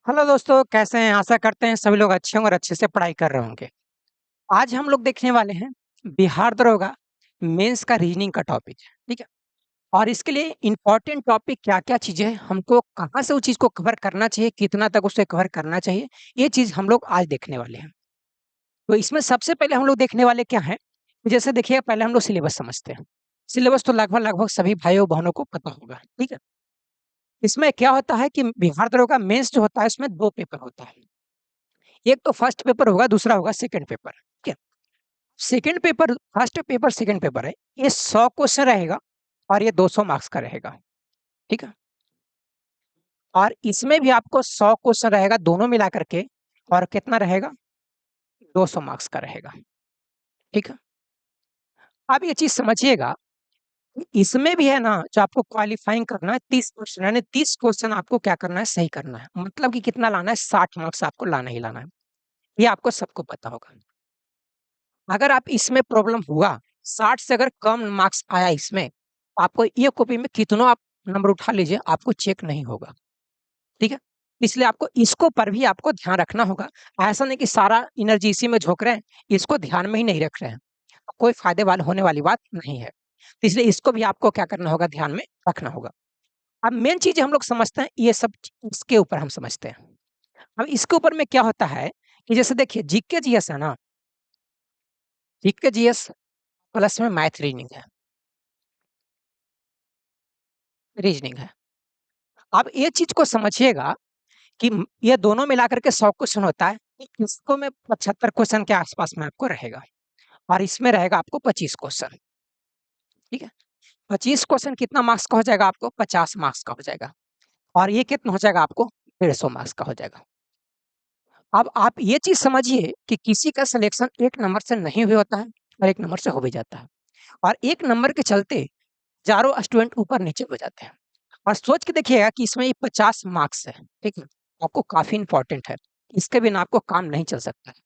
Hello दोस्तों, कैसे हैं? आशा करते हैं सभी लोग अच्छे होंगे और अच्छे से पढ़ाई कर रहे होंगे। आज हम लोग देखने वाले हैं बिहार दरोगा मेंस का रीजनिंग का टॉपिक, ठीक है? और इसके लिए इम्पोर्टेंट टॉपिक क्या-क्या चीज़ें हैं, हमको कहाँ से उस चीज़ को कवर करना चाहिए, कितना तक उसे कवर करना चाहिए, ये चीज़ हम लोग आज देखने वाले हैं। तो इसमें सबसे पहले हम लोग देखने वाले क्या हैं, जैसे देखिए पहले हम लोग सिलेबस समझते हैं। सिलेबस तो लगभग-लगभग सभी भाइयों-बहनों को पता होगा, ठीक है? इसमें क्या होता है कि बिहार दरोगा मेंस जो होता है, इसमें 2 पेपर होता है। एक तो फर्स्ट पेपर होगा, दूसरा होगा सेकंड पेपर, ठीक है? Second paper first paper second paper है, ये 100 क्वेश्चन रहेगा और ये 200 मार्क्स का रहेगा, ठीक है? और इसमें भी आपको 100 क्वेश्चन रहेगा दोनों मिला करके और कितना रहेगा? 200 मार्क्स का रहेगा, ठीक है? अब ये चीज़ समझिएगा, कि इसमें भी है ना जो आपको क्वालीफाइंग करना है 30 क्वेश्चन यानी 30 क्वेश्चन आपको क्या करना है? सही करना है। मतलब कि कितना लाना है? 60 मार्क्स आपको लाना ही लाना है। ये आपको सबको पता होगा। अगर आप इसमें प्रॉब्लम हुआ, 60 से अगर कम मार्क्स आया इसमें, आपको ये कॉपी में कितनों आप नंबर उठा लीजिए, आपको चेक नहीं होगा, ठीक है? इसलिए आपको इसको पर भी आपको ध्यान रखना होगा। ऐसा नहीं कि सारा एनर्जी इसी में झोंक रहे हैं, इसको ध्यान में ही नहीं रख रहे हैं, कोई फ़ायदे वाल होने वाली बात नहीं है। तो इसलिए इसको भी आपको क्या करना होगा, ध्यान में रखना होगा। अब मेन चीज़ हम लोग समझते हैं, ये सब इसके ऊपर हम समझते हैं। अब इसके ऊपर में क्या होता है, कि जैसे देखिए जीके जीएस है ना, जीके जीएस प्लस में मैथ रीज़निंग है। आप ये चीज़ को समझिएगा कि ये दोनों मिलाकर के 100 क्वेश्चन होता है, इसको में 75 क्वेश्चन के आस-पास में आपको रहेगा और इसमें रहेगा आपको 25 क्वेश्चन, ठीक है? 25 क्वेश्चन कितना मार्क्स का हो जाएगा आपको? 50 मार्क्स का हो जाएगा और ये कितना हो जाएगा आपको? 150 मार्क्स का हो जाएगा। अब आप ये चीज़ समझिए कि किसी का सिलेक्शन 1 नंबर से नहीं भी होता है और 1 नंबर से हो भी जाता है और 1 नंबर के चलते चारों स्टूडेंट ऊपर-नीचे हो जाते हैं। और सोच के देखिएगा कि इसमें ये 50 मार्क्स है, ठीक है? आपको काफ़ी इम्पोर्टेंट है, इसके बिना आपको काम नहीं चल सकता है।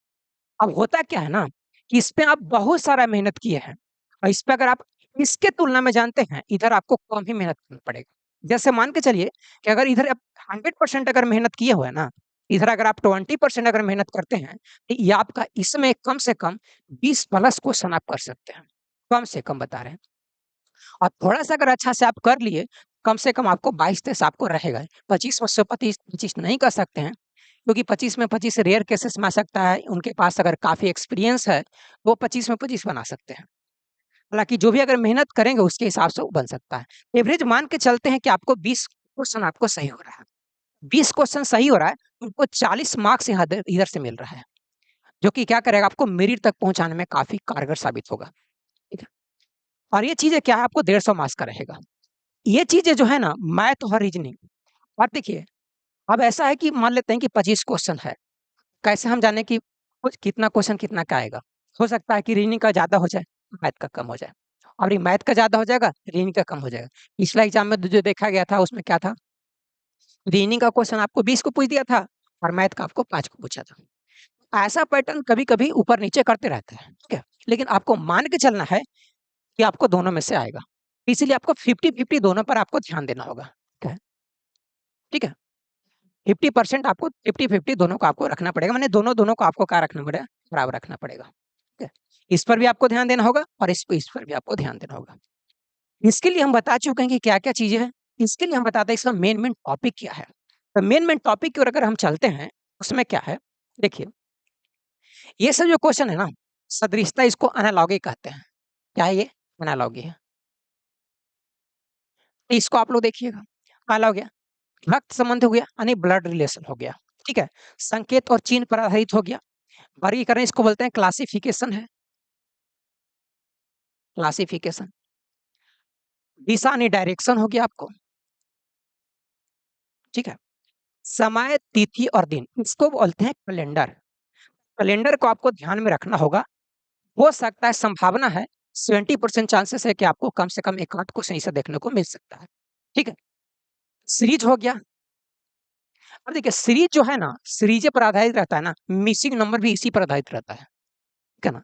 अब होता क्या है ना, कि इस पे आप बहुत सारा मेहनत किए हैं और इस पे अगर आप इसके तुलना में जानते हैं, इधर आपको कम ही मेहनत करना पड़ेगा। जैसे मान के चलिए कि अगर इधर आप 100% अगर मेहनत किए हुए हैं ना, इधर अगर आप 20% अगर मेहनत करते हैं, तो ये आपका इसमें कम से कम 20 प्लस क्वेश्चन आप कर सकते हैं, कम से कम बता रहे हैं। और थोड़ा-सा अगर अच्छा से आप कर लिए, कम से कम आपको 22-23 आपको रहेगा ही। 25 में से 25 नहीं कर सकते हैं, क्योंकि 25 में 25 रेयर केसेस में आ सकता है, उनके पास अगर काफ़ी एक्सपीरियंस है, वो 25 में 25 बना सकते हैं। हालाँकि जो भी अगर मेहनत करेंगे, उसके हिसाब से वो बन सकता है। एवरेज मान के चलते हैं कि आपको 20 क्वेश्चन आपको सही हो रहा है। 20 क्वेश्चन सही हो रहा है, उनको 40 मार्क्स यहाँ दे इधर से मिल रहा है, जो कि क्या करेगा आपको मेरिट तक पहुँचाने में काफ़ी कारगर साबित होगा। ठीक है? और ये चीज़ें क्या है आपको 150 मार्क्स का रहेगा। ये चीज़ें जो है ना मैथ और रीज़निंग अब देखिए, अब ऐसा है कि मान लेते हैं कि 25 क्वेश्चन है, कैसे हम जानें कि कुछ कितना क्वेश्चन कितना का आएगा? हो सकता है कि रीज़निंग का ज़्यादा हो जाए, मैथ का कम हो जाए और ये मैथ का ज़्यादा हो जाएगा, रीज़निंग का कम हो जाएगा। पिछला एग्ज़ाम में जो देखा गया था उसमें क्या था, रीज़निंग का क्वेश्चन आपको 20 को पूछ दिया था और मैथ का आपको 5 को पूछा था। ऐसा पैटर्न कभी-कभी ऊपर-नीचे करते रहता है, ठीक है? लेकिन आपको मान के चलना है कि आपको दोनों में से आएगा। इसीलिए आपको 50-50 दोनों पर आपको ध्यान देना होगा, ठीक है? ठीक है? 50% आपको 50-50 दोनों को आपको रखना पड़ेगा, माने दोनों-दोनों को आपको क्या रखना पड़ेगा, बराबर रखना पड़ेगा, ठीक है? इस पर भी आपको ध्यान देना होगा और इस पर भी आपको ध्यान देना होगा। इसके लिए हम बता चुके हैं कि क्या-क्या चीज़ें हैं, इसके लिए हम बताते हैं इसका मेन टॉपिक क्या है। तो मेन टॉपिक की ओर अगर हम चलते हैं, उसमें क्या है, देखिए, ये सब जो क्वेश्चन है ना, सदृशता इसको एनालॉगी कहते हैं। क्या है ये? एनालॉगी है। तो इसको आप लोग देखिएगा, पहला हो गया, रक्त संबंध हो गया, यानी ब्लड रिलेशन हो गया, ठीक है? संकेत और चिन्ह पर आधारित हो गया। वर्गीकरण इसको बोलते हैं क्लासिफिकेशन है, क्लासिफिकेशन। दिशा यानी डायरेक्शन हो गया आपको, ठीक है? समय, तिथि और दिन इसको बोलते हैं कैलेंडर। कैलेंडर को आपको ध्यान में रखना होगा। हो सकता है संभावना है 70% चांसेस है कि आपको कम से कम 1 आध क्वेश्चन ऐसा देखने को मिल सकता है, ठीक है? सीरीज़ हो गया। अब देखिए सीरीज़ जो है ना, सीरीज़ पर आधारित रहता है ना, मिसिंग नंबर भी इसी पर आधारित रहता है, ठीक है ना?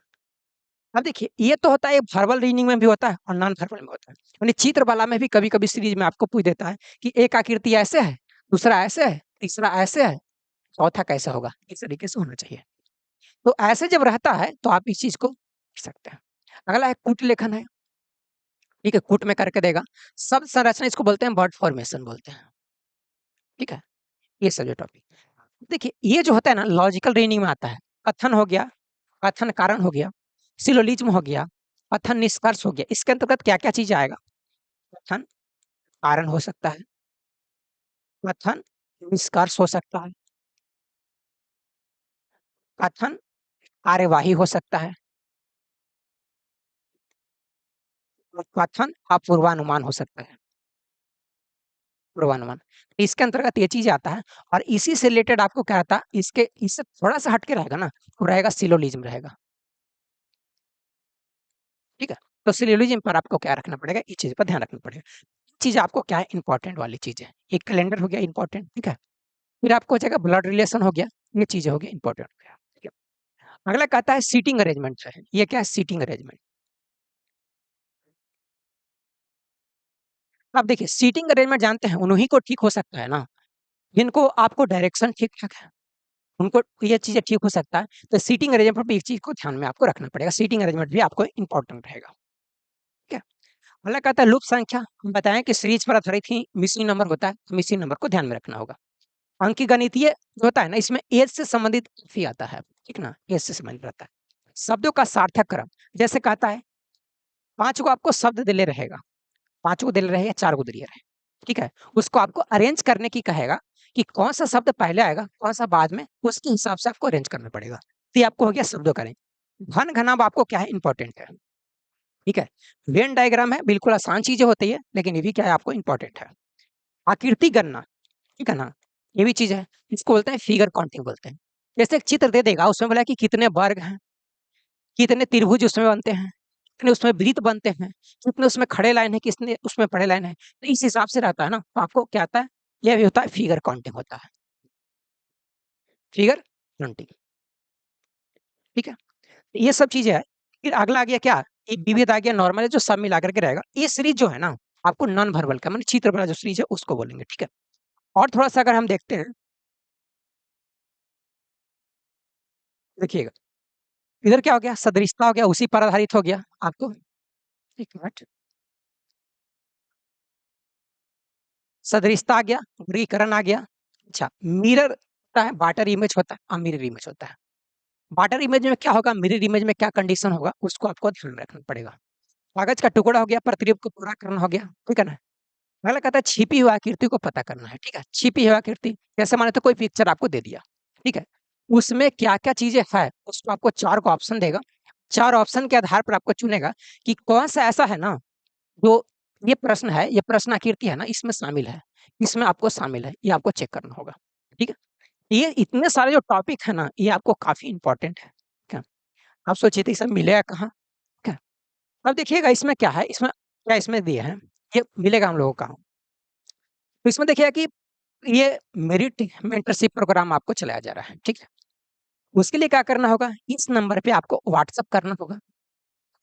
अब देखिए, ये तो होता है वर्बल रीडिंग में भी होता है और नॉन वर्बल में होता है। यानी चित्रकला में भी कभी-कभी सीरीज़ में आपको पूछ देता है कि एक आकृति ऐसे है, दूसरा ऐसे है, तीसरा ऐसे है। चौथा कैसा होगा, इस तरीके से होना चाहिए। तो ऐसे जब रहता है तो आप इस चीज़ को कर सकते हैं। अगला है कूट लेखन है, ठीक है? कूट में करके देगा। शब्द संरचना इसको बोलते हैं वर्ड फॉर्मेशन बोलते हैं, ठीक है? ये सब जो टॉपिक देखिए, ये जो होता है ना लॉजिकल रीजनिंग में आता है। कथन हो गया, कथन कारण हो गया, सिलोजिज्म हो गया, कथन निष्कर्ष हो गया। इसके अंतर्गत क्या-क्या चीज़ आएगा? कथन कारण हो सकता है, कथन निष्कर्ष हो सकता है, कथन कार्यवाही हो सकता है और कथन पूर्वानुमान हो सकता है, पूर्वानुमान। इसके अंतर्गत ये चीज़ आता है और इसी से रिलेटेड आपको क्या आता है, इससे थोड़ा-सा हट के रहेगा ना, वो रहेगा सिलोजिज्म रहेगा, ठीक है? तो सिलोजिज्म पर आपको क्या रखना पड़ेगा, इस चीज़ पर ध्यान रखना पड़ेगा। चीज़ आपको क्या है इम्पोर्टेंट वाली चीज़ है। एक कैलेंडर हो गया इम्पोर्टेंट, ठीक है? फिर आपको हो जाएगा ब्लड रिलेशन हो गया, ये चीज़ें हो गई इम्पोर्टेंट हो गया, ठीक है? अगला कहता है सीटिंग अरेंजमेंट जो है, ये क्या है सीटिंग अरेंजमेंट। अब देखिए सीटिंग अरेंजमेंट जानते हैं उन्हीं को ठीक हो सकता है ना, जिनको आपको डायरेक्शन ठीक-ठाक है, उनको ये चीज़ें ठीक हो सकता है। तो सीटिंग अरेंजमेंट पे एक चीज़ को ध्यान में आपको रखना पड़ेगा, सीटिंग अरेंजमेंट भी आपको इम्पोर्टेंट रहेगा, ठीक है? अगला कहता है लूप संख्या, हम बताएँ कि सीरीज़ पर आधारित ही मिसिंग नंबर होता है, तो मिसिंग नंबर को ध्यान में रखना होगा। अंकगणितीय जो होता है ना, इसमें एज से संबंधित काफ़ी आता है, ठीक ना? एज से संबंधित रहता है। शब्दों का सार्थक क्रम, जैसे कहता है 5 को आपको शब्द दिले रहेगा, 5 को दिले रहे या 4 को दिए रहे, ठीक है? उसको आपको अरेंज करने की कहेगा कि कौन-सा शब्द पहले आएगा, कौन-सा बाद में, उसके हिसाब से आपको अरेंज करना पड़ेगा। तो ये आपको हो गया शब्दों का अरेंज। घन, घनाभ आपको क्या है इम्पोर्टेंट है, ठीक है? वेन डायग्राम है, बिल्कुल आसान चीज़ें होती है, लेकिन ये भी क्या है आपको इम्पोर्टेंट है। आकृति गणना, ठीक है ना? ये भी चीज़ है, इसको बोलते हैं फिगर काउंटिंग बोलते हैं। जैसे एक चित्र दे देगा, उसमें बोला कि कितने वर्ग हैं, कितने त्रिभुज उसमें बनते हैं, कितने उसमें वृत्त बनते हैं, कितने उसमें खड़े लाइन है, कितने उसमें पड़े लाइन है। तो इस हिसाब से रहता है ना, तो आपको क्या आता है, ये भी होता है फिगर काउंटिंग होता है, फिगर काउंटिंग, ठीक है? तो ये सब चीज़ें हैं। फिर अगला आ गया क्या, एक विविध आ गया, नॉर्मल है जो सब मिला कर के रहेगा। ये सीरीज़ जो है ना, आपको नॉन वर्बल का माने चित्र वाला जो सीरीज़ है उसको बोलेंगे, ठीक है? और थोड़ा-सा अगर हम देखते हैं, देखिएगा, इधर क्या हो गया, सदृशता हो गया, उसी पर आधारित हो गया आपको, 1 मिनट। सदृशता आ गया, वर्गीकरण आ गया। अच्छा, मिरर होता है, वाटर इमेज होता है और मिरर इमेज होता है। वाटर इमेज में क्या होगा, मिरर इमेज में क्या कंडीशन होगा, उसको आपको ध्यान में रखना पड़ेगा। कागज का टुकड़ा हो गया, प्रतिरूप को पूरा करना हो गया, ठीक है ना? अगला कहता है छिपी हुई आकृति को पता करना है, ठीक है? छिपी हुई आकृति, जैसे माने तो कोई पिक्चर आपको दे दिया, ठीक है? उसमें क्या-क्या चीज़ें हैं, उसको आपको 4 को ऑप्शन देगा। 4 ऑप्शन के आधार पर आपको चुनेगा कि कौन-सा ऐसा है ना जो ये प्रश्न है, ये प्रश्न आकृति है ना, इसमें शामिल है, इसमें आपको शामिल है, ये आपको चेक करना होगा, ठीक है? ये इतने सारे जो टॉपिक है ना, ये आपको काफ़ी इम्पोर्टेंट है, ठीक है? आप सोचिए तो ये सब मिलेगा कहाँ, ठीक है? अब देखिएगा इसमें क्या है, इसमें क्या इसमें दिए हैं, ये मिलेगा हम लोगों को कहाँ? तो इसमें देखिएगा कि ये मेरिट मेंटरशिप प्रोग्राम आपको चलाया जा रहा है, ठीक है? उसके लिए क्या करना होगा, इस नंबर पे आपको व्हाट्सएप करना होगा।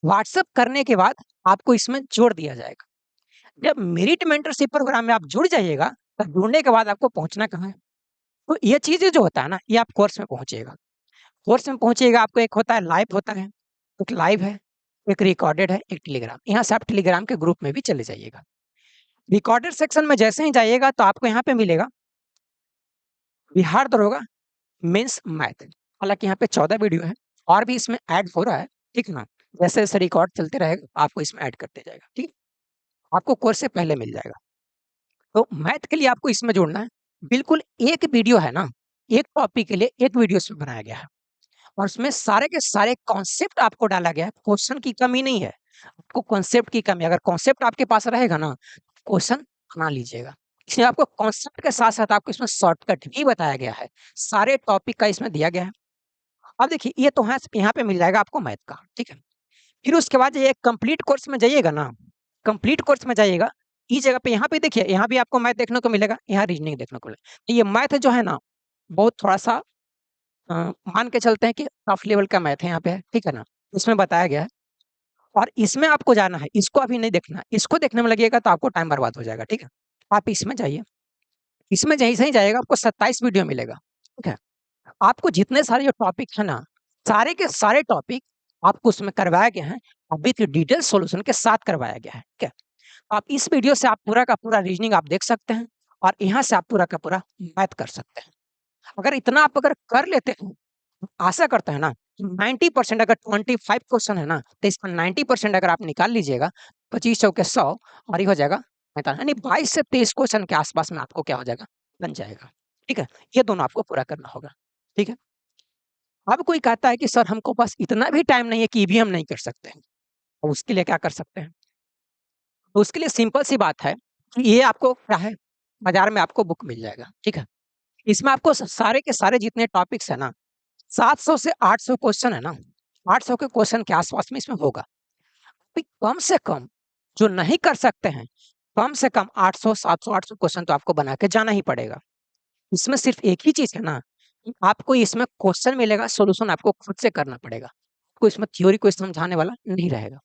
व्हाट्सएप करने के बाद आपको इसमें जोड़ दिया जाएगा। जब मेरिट मेंटरशिप प्रोग्राम में आप जुड़ जाइएगा, तो जुड़ने के बाद आपको पहुँचना कहाँ है? तो ये चीज़ें जो होता है ना, ये आप कोर्स में पहुँचिएगा। कोर्स में पहुँचिएगा, आपको एक होता है लाइव होता है, एक लाइव है, एक रिकॉर्डेड है, एक टेलीग्राम। यहाँ से आप टेलीग्राम के ग्रुप में भी चले जाइएगा। रिकॉर्डेड सेक्शन में जैसे ही जाइएगा, तो आपको यहाँ पे मिलेगा बिहार दरोगा मेंस मैथ। हालाँकि यहाँ पे 14 वीडियो है और भी इसमें ऐड हो रहा है, ठीक है ना? जैसे-जैसे रिकॉर्ड चलते रहेगा, आपको इसमें ऐड करते जाएगा, ठीक? आपको कोर्स से पहले मिल जाएगा। तो मैथ के लिए आपको इसमें जोड़ना है। बिल्कुल एक वीडियो है ना, एक टॉपिक के लिए एक वीडियो इसमें बनाया गया है और उसमें सारे के सारे कॉन्सेप्ट आपको डाला गया है, क्वेश्चन की कमी नहीं है। आपको कॉन्सेप्ट की कमी है, अगर कॉन्सेप्ट आपके पास रहेगा ना, क्वेश्चन बना लीजिएगा। इसमें आपको कॉन्सेप्ट के साथ-साथ आपको इसमें शॉर्टकट भी बताया गया है। सारे टॉपिक का इसमें दिया गया है। अब देखिए ये तो है यहाँ पे मिल जाएगा आपको मैथ का, ठीक है? फिर उसके बाद ये कंप्लीट कोर्स में जाइएगा ना, कंप्लीट कोर्स में जाइएगा, इस जगह पे यहाँ पे देखिए, यहाँ भी आपको मैथ देखने को मिलेगा, यहाँ रीज़निंग देखने को मिलेगा। तो ये मैथ जो है ना, बहुत थोड़ा-सा अ, मान के चलते हैं कि टफ लेवल का मैथ है यहाँ पे, ठीक है ना? इसमें बताया गया है और इसमें आपको जाना है, इसको अभी नहीं देखना है। इसको देखने में लगेगा तो आपको टाइम बर्बाद हो जाएगा, ठीक है? आप इसमें जाइए, इसमें जैसे ही जाइएगा आपको 27 वीडियो मिलेगा, ठीक है? आपको जितने सारे जो टॉपिक है ना, सारे के सारे टॉपिक आपको उसमें करवाया गया है और विथ डिटेल सॉल्यूशन के साथ करवाया गया है, ठीक है? आप इस वीडियो से आप पूरा का पूरा रीजनिंग आप देख सकते हैं और यहाँ से आप पूरा का पूरा मैथ कर सकते हैं। अगर इतना आप अगर कर लेते हैं, आशा करते हैं ना कि 90% अगर 25 क्वेश्चन है ना, तो इसका 90% अगर आप निकाल लीजिएगा, 25 चौके 100 और ये हो जाएगा 45 यानी 22 से 23 क्वेश्चन के आसपास में आपको क्या हो जाएगा, बन जाएगा। ठीक है? ये दोनों आपको पूरा करना होगा। ठीक है? अब कोई कहता है कि सर हमको पास इतना भी टाइम नहीं है कि ईवीएम नहीं कर सकते हैं। तो उसके लिए क्या कर सकते हैं? तो उसके लिए सिंपल सी बात है कि ये आपको क्या है, बाज़ार में आपको बुक मिल जाएगा। ठीक है? इसमें आपको स सारे के सारे जितने टॉपिक्स हैं ना, 700 से 800 क्वेश्चन है ना, 800 के क्वेश्चन के आस-पास में इसमें होगा। भी कम से कम जो नहीं कर सकते हैं, कम से कम 800, 700, 800 क्वेश्चन तो आपको बना के जाना ही पड़ेगा। इसमें सिर्फ़ एक ही चीज़ है ना, कि आपको इसमें क्वेश्चन मिलेगा, सॉल्यूशन आपको खुद से करना पड़ेगा। कोई इसमें थ्योरी कोई समझाने वाला नहीं रहेगा।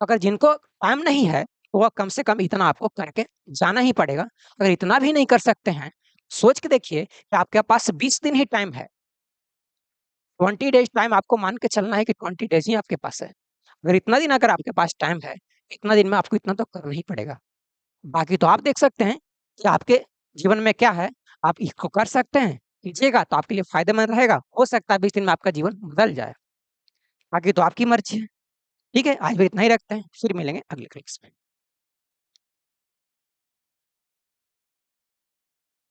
अगर जिनको टाइम नहीं है, वो कम से कम इतना आपको करके जाना ही पड़ेगा। अगर इतना भी नहीं कर सकते हैं, सोच के देखिए कि आपके पास 20 दिन ही टाइम है। 20 डेज़ टाइम आपको मान के चलना है कि 20 डेज़ ही आपके पास है। अगर इतना दिन अगर आपके पास टाइम है, इतना दिन में आपको इतना तो करना ही पड़ेगा। बाकी तो आप देख सकते हैं कि आपके जीवन में क्या है, आप इसको कर सकते हैं, कीजिएगा तो आपके लिए फ़ायदेमंद रहेगा। हो सकता है 20 दिन में आपका जीवन बदल जाए। बाकी तो आपकी मर्ज़ी है। ठीक है? आज भी इतना ही रखते हैं, फिर मिलेंगे अगले क्लास में।